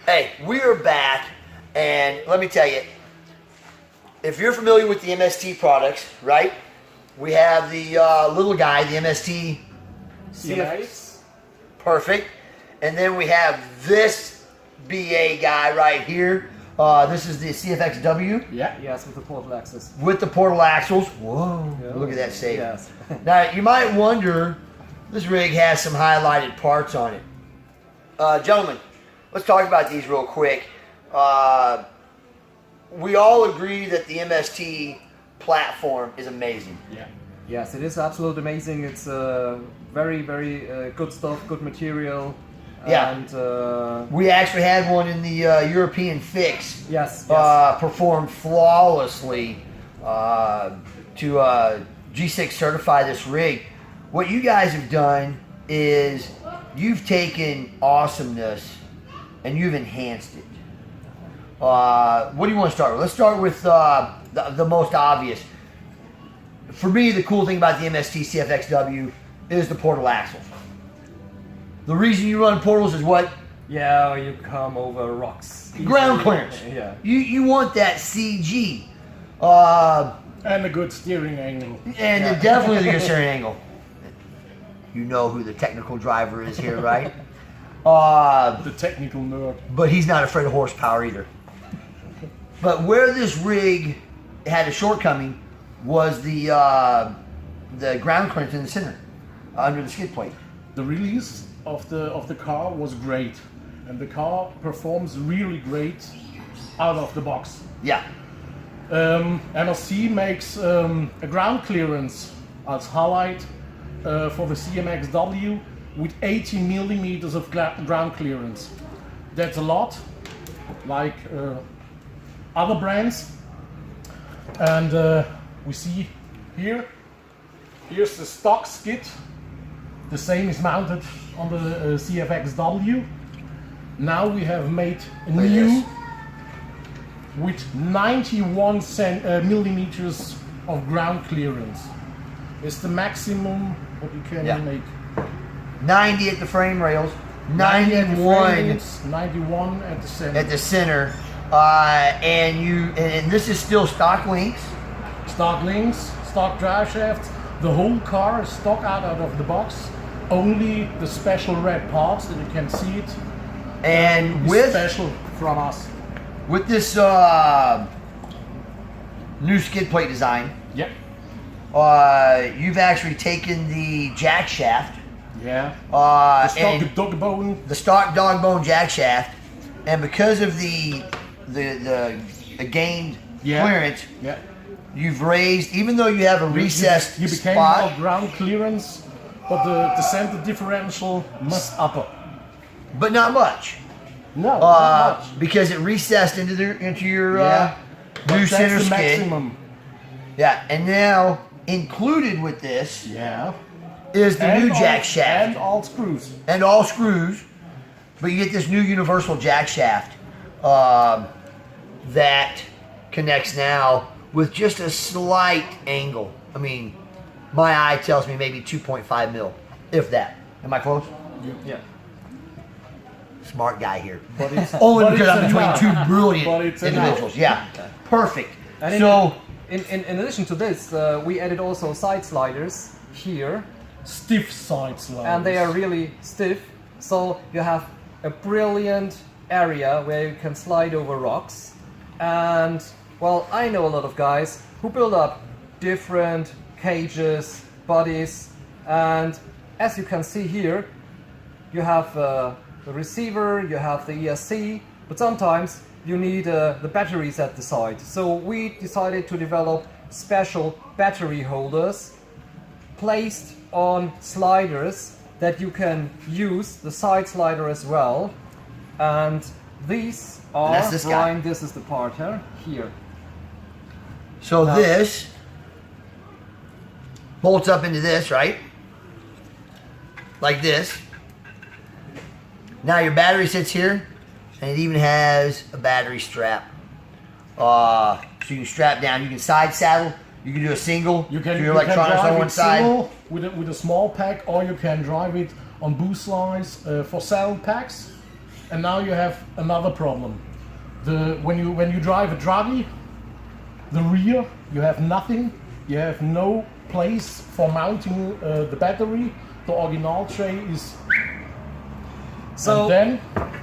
Hey, we are back, and let me tell you, if you're familiar with the MST products, right? We have the little guy, the MST CMX. Perfect. And then we have this BA guy right here. This is the CFXW. Yeah. Yes, with the portal axis. With the portal axles. Whoa, Yeah. look at that shape. Yes. Now, you might wonder, this rig has some highlighted parts on it. Gentlemen, let's talk about these real quick. We all agree that the MST platform is amazing. Yeah. Yes, it is absolutely amazing. It's very, very good stuff, good material. Yeah. And we actually had one in the European Fix. Yes. Performed flawlessly to G6 certify this rig. What you guys have done is you've taken awesomeness and you've enhanced it. What do you want to start with? Let's start with the most obvious. For me, the cool thing about the MST CFXW is the portal axles. The reason you run portals is what? Yeah, you come over rocks. Ground clearance. Yeah. You want that CG. And a good steering angle. And definitely the good steering angle. You know who the technical driver is here, right? The technical nerd. But he's not afraid of horsepower either. But where this rig had a shortcoming was the ground clearance in the center, under the skid plate. The release of the car was great, and the car performs really great out of the box. Yeah. MSC makes a ground clearance as highlight for the CMXW with 80 millimeters of ground clearance. That's a lot, like other brands. And we see here's the stock skid. The same is mounted on the CFXW. Now we have made a new with 91 millimeters of ground clearance. It's the maximum what you can make. 90 at the frame rails, 91 at the center. at the center, and this is still stock links. Stock links, stock drive shafts. The whole car is stock out of the box. Only the special red parts that you can see it. And is with special from us. With this new skid plate design, Yep. you've actually taken the jack shaft. Yeah. And The dog bone. the stock dog bone jack shaft, and because of the gained clearance, you've raised, even though you have a recessed you became spot, more ground clearance, but the center differential must upper. but not much. No, not much. Because it recessed into your But new that's center the skid. maximum. Yeah, and now included with this Yeah. is the And new all- jack shaft and all screws. and all screws, but you get this new universal jack shaft that connects now with just a slight angle. I mean, my eye tells me maybe 2.5 mil, if that. Am I close? Yeah. Smart guy here. But it's, Only but because it's I'm between enough. two But brilliant it's individuals. Yeah, perfect. And So, in addition to this, we added also side sliders here, Stiff side sliders. and they are really stiff. So you have a brilliant area where you can slide over rocks. And well, I know a lot of guys who build up different cages, bodies, and as you can see here, you have the receiver, you have the ESC, but sometimes you need the batteries at the side. So we decided to develop special battery holders placed on sliders that you can use the side slider as well. And these are, that's this guy. Brian, this is the part here. so Now- this bolts up into this, right? Like this. Now your battery sits here, and it even has a battery strap. So you can strap down. You can side saddle. You can do a single. You can, do you your can electronics drive on one it side. single with a small pack, or you can drive it on boost lines for saddle packs. And now you have another problem. When you drive a druggy, the rear, you have nothing. You have no place for mounting the battery. The original tray is. So And then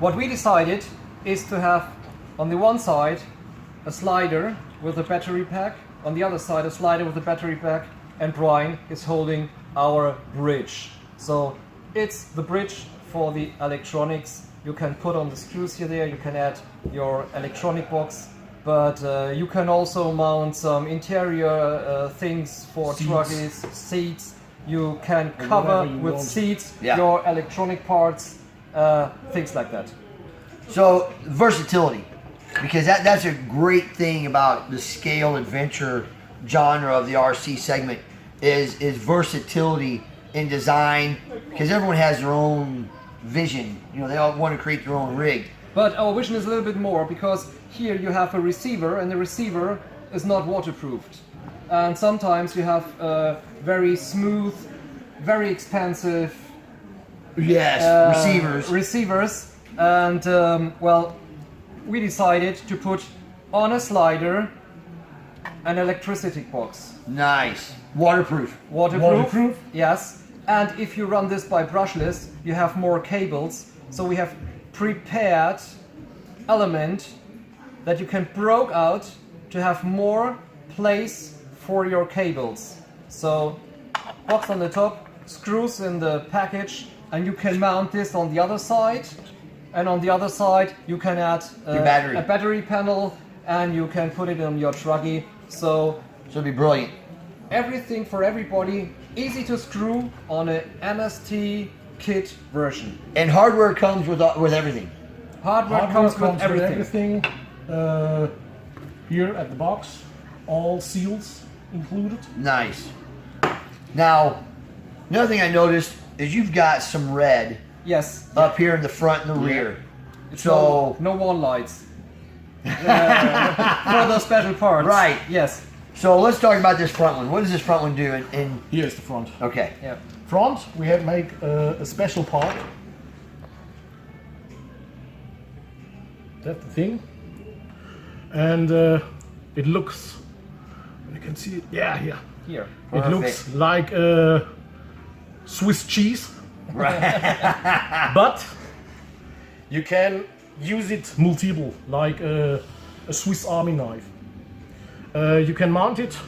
what we decided is to have on the one side a slider with a battery pack, on the other side a slider with a battery pack, and Brian is holding our bridge. So it's the bridge for the electronics. You can put on the screws here, there, you can add your electronic box, but you can also mount some interior things for Seats. truggies, seats. You can cover you with want. seats Yeah. your electronic parts, things like that. So versatility, because that's a great thing about the scale adventure genre of the RC segment is versatility in design, because everyone has their own vision. You know, they all want to create their own rig. But our vision is a little bit more, because here you have a receiver, and the receiver is not waterproofed. And sometimes you have very smooth, very expensive Yes, receivers, and well, we decided to put on a slider an electricity box. Nice. Waterproof. Waterproof, yes. And if you run this by brushless, you have more cables. So we have prepared element that you can broke out to have more place for your cables. So box on the top, screws in the package, and you can mount this on the other side. And on the other side, you can add Your battery. a battery panel, and you can put it on your truggy. So So it'd be brilliant. everything for everybody, easy to screw on a MST kit version. And hardware comes with everything. Hardware comes with everything. Here at the box, all seals included. Nice. Now, another thing I noticed is you've got some red Yes. up here in the front and the rear. It's So no wall lights. For those special parts. Right. Yes. so let's talk about this front one. What does this front one do? In Here's the front. okay. Yeah. Front, we have make a special part. That's the thing. And it looks, you can see it, yeah, here. Here. It Perfect. looks like Swiss cheese, Right. but you can use it multiple, like a Swiss Army knife. You can mount it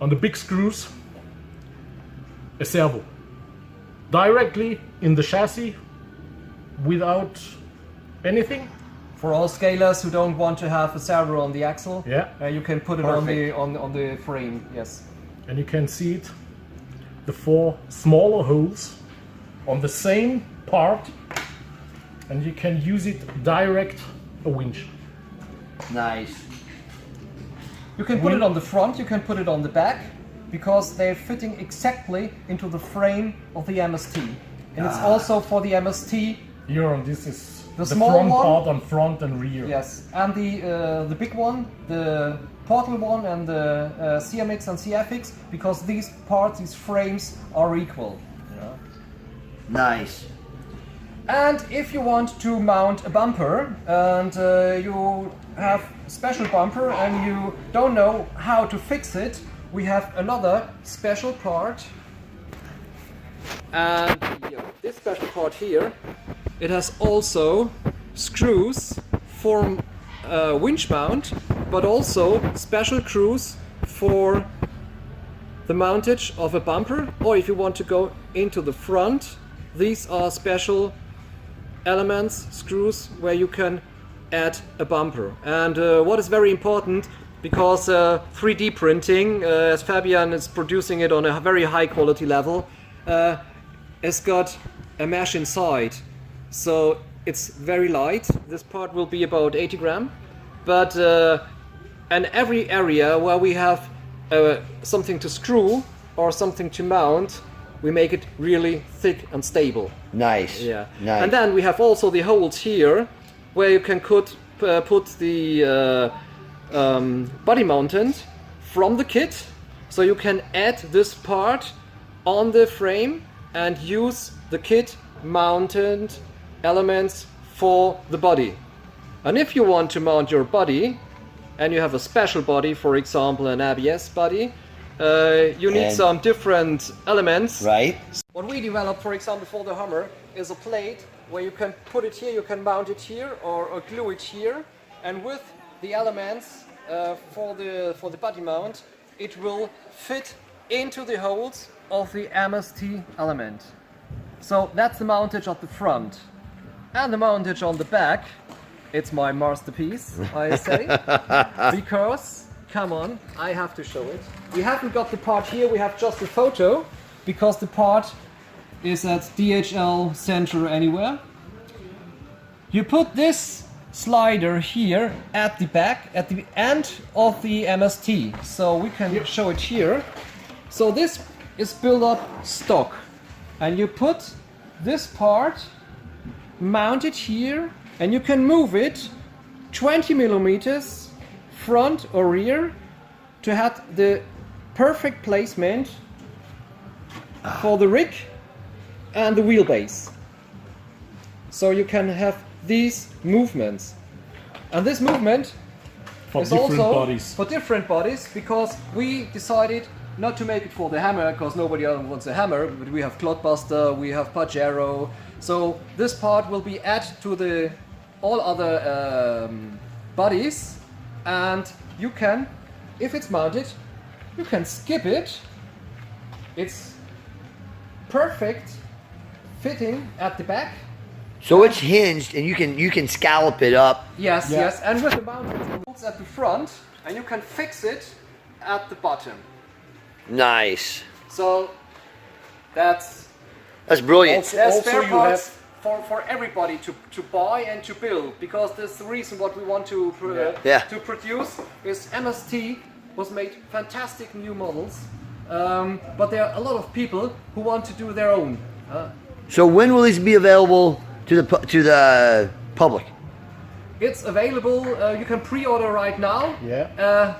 on the big screws, a servo, directly in the chassis without anything. For all scalers who don't want to have a servo on the axle, Yeah. you can put it Perfect. on the frame. Yes. And you can see it, the 4 smaller holes on the same part, and you can use it direct a winch. Nice. You can put it on the front, you can put it on the back, because they're fitting exactly into the frame of the MST. And it's also for the MST. Here on this is The the small front one? part on front and rear. Yes, and the big one, the Portal one, and the CMX and CFX, because these parts, these frames are equal. Nice. And if you want to mount a bumper and you have a special bumper and you don't know how to fix it, we have another special part. And this special part here, it has also screws for winch mount, but also special screws for the mountage of a bumper, or if you want to go into the front, these are special elements, screws, where you can add a bumper. And what is very important, because 3D printing, as Fabian is producing it on a very high quality level, it's got a mesh inside. So it's very light. This part will be about 80 gram. But in every area where we have something to screw or something to mount, we make it really thick and stable. Nice. Yeah. Nice. And then we have also the holes here where you can put the body mountant from the kit. So you can add this part on the frame and use the kit mounted elements for the body. And if you want to mount your body, and you have a special body, for example an ABS body, you need And- some different elements. Right. What we developed, for example, for the Hummer is a plate where you can put it here, you can mount it here, or glue it here, and with the elements for the body mount, it will fit into the holes of the MST element. So that's the mountage at the front, and the mountage on the back. It's my masterpiece, I say, because come on, I have to show it. We haven't got the part here, we have just a photo, because the part is at DHL Center Anywhere. You put this slider here at the back, at the end of the MST, so we can show it here. So this is built up stock, and you put this part mounted here, and you can move it 20 millimeters front or rear to have the perfect placement for the rig and the wheelbase. So you can have these movements, and this movement For is different also bodies. for different bodies, because we decided not to make it for the Hammer, because nobody else wants a Hammer, but we have Clodbuster, we have Pajero, so this part will be added to the all other bodies, and you can, if it's mounted, you can skip it. It's perfect fitting at the back. So it's hinged, and you can scallop it up. Yes, Yeah. yes, and with the mounted bolts at the front, and you can fix it at the bottom. Nice. So that's Brilliant. Also spare you parts for everybody to buy and to build, because that's the reason what we want to Yeah. to produce is MST was made fantastic new models, but there are a lot of people who want to do their own. So when will these be available to the public? It's available. You can pre-order right now. Yeah.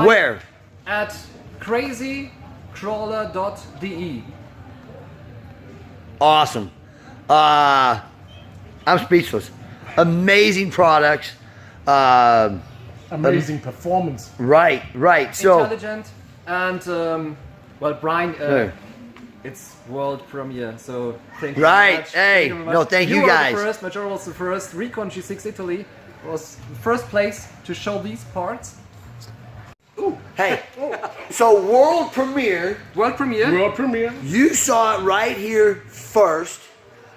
Where? At crazycrawler.de. Awesome. I'm speechless. Amazing products. Amazing performance. Right. So Intelligent and well, Brian, it's world premiere. So thank you Right. very much. Hey, Thank you very much. no, thank you were guys. The first, Major was the first. Recon G6 Italy was the first place to show these parts. hey, so world premiere. World premiere. World premiere. You saw it right here first,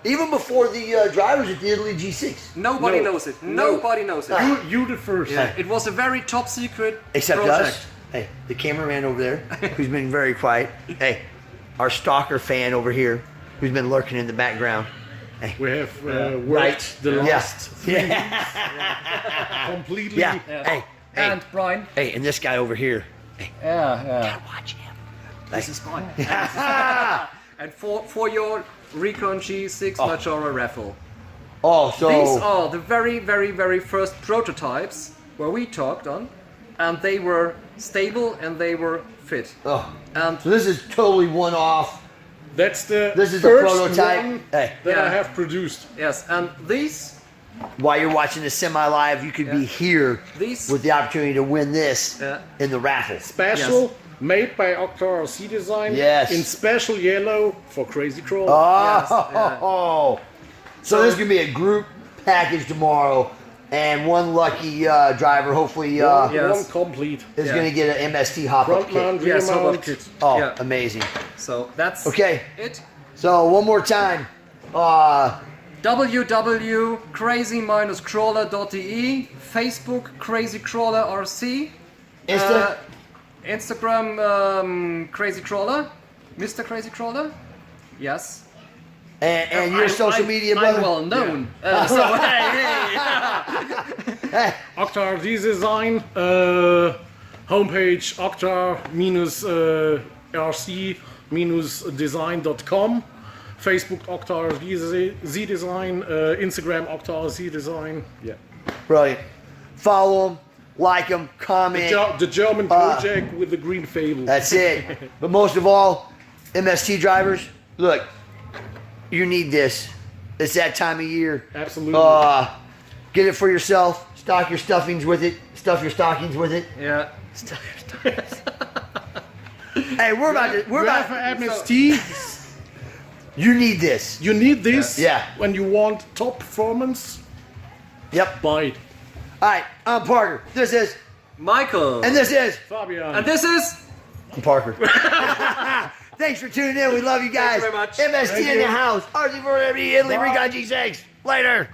even before the drivers at the Italy G6. Nobody No. knows it. No. Nobody knows it. You the first. Yeah, it was a very top secret Except project. us. Hey, the cameraman over there, who's been very quiet. Hey, our stalker fan over here, who's been lurking in the background. Hey. We have worked Right. the Yeah. last completely. Yeah. Yeah. Hey. And Brian. Hey, and this guy over here. Yeah. Watch him. This is fine. And for your Recon G6 Majora raffle. Oh, so These are the very, very, very first prototypes where we talked on, and they were stable and they were fit. Oh. And So this is totally one-off. That's the This is the first prototype. one Hey. that Yeah. I have produced. yes, and these While you're watching the semi-live, you could be here These- with the opportunity to win this Yeah. in the raffle. Special, made by OCTA RC Design. Yes. In special yellow for Crazy Crawl. Oh, Yes, yeah. So this is gonna be a group package tomorrow, and one lucky driver, hopefully, Yes. One complete. is Yeah. gonna get an MST hop-up Front kit. mount, rear yes, mount. robot kit. Oh, Yeah. amazing! So that's Okay. it. So one more time, www.crazy-crawler.de, Facebook Crazy Crawler RC, Insta? Instagram Crazy Crawler, Mr. Crazy Crawler. Yes. and your social media, I'm brother. well known. So hey. OCTA RC Design. Homepage octa-rc-design.com. Facebook OCTA RC Design. Instagram OCTA RC Design. Yeah. Brilliant. Follow them, like them, comment. The German project with the green fable. That's it. But most of all, MST drivers, look, you need this It's that time of year. Absolutely. Get it for yourself. Stock your stuffings with it. Stuff your stockings with it. Yeah. Hey, we're about to. For MST, You need this. you need this Yeah. when you want top performance. Yep. Buy it. All right. I'm Parker. This is. Michael. And this is. Fabian. And this is. I'm Parker. Thanks for tuning in. We love you guys. Thank you very much. MST Thank in the you. house. RC4MD Italy Bye. Recon G6. Later.